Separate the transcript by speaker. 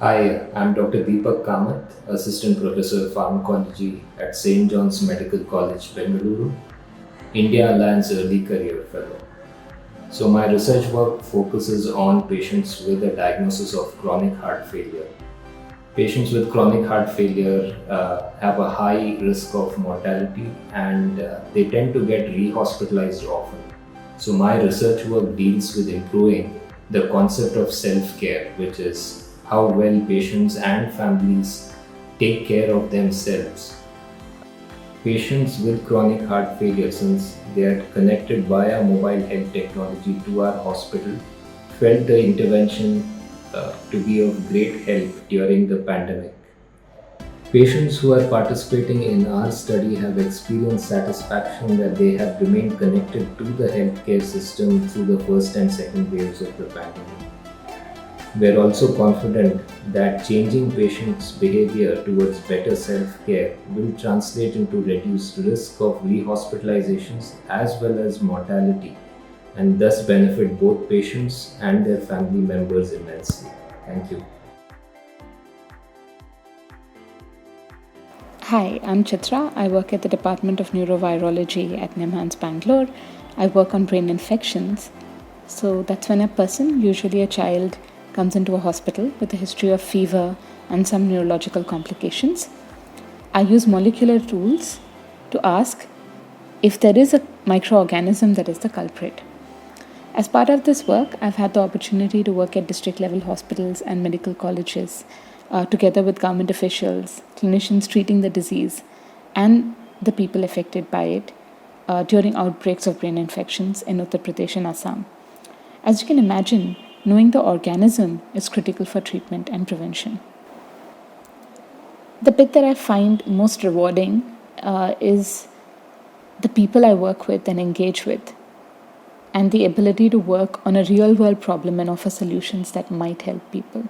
Speaker 1: Hi, I'm Dr. Deepak Kamath, Assistant Professor of Pharmacology at St. John's Medical College, Bengaluru, India Alliance Early Career Fellow. So, my research work focuses on patients with a diagnosis of chronic heart failure. Patients with chronic heart failure have a high risk of mortality and they tend to get rehospitalized often. So, my research work deals with improving the concept of self care, which is how well patients and families take care of themselves. Patients with chronic heart failure, since they are connected via mobile health technology to our hospital, felt the intervention to be of great help during the pandemic. Patients who are participating in our study have experienced satisfaction that they have remained connected to the healthcare system through the first and second waves of the pandemic. We are also confident that changing patients' behavior towards better self-care will translate into reduced risk of rehospitalizations as well as mortality, and thus benefit both patients and their family members immensely. Thank you.
Speaker 2: Hi, I'm Chitra. I work at the Department of Neurovirology at NIMHANS Bangalore. I work on brain infections. So that's when a person, usually a child, comes into a hospital with a history of fever and some neurological complications. I use molecular tools to ask if there is a microorganism that is the culprit. As part of this work, I've had the opportunity to work at district level hospitals and medical colleges, together with government officials, clinicians treating the disease, and the people affected by it during outbreaks of brain infections in Uttar Pradesh and Assam. As you can imagine, knowing the organism is critical for treatment and prevention. The bit that I find most rewarding is the people I work with and engage with, and the ability to work on a real world problem and offer solutions that might help people.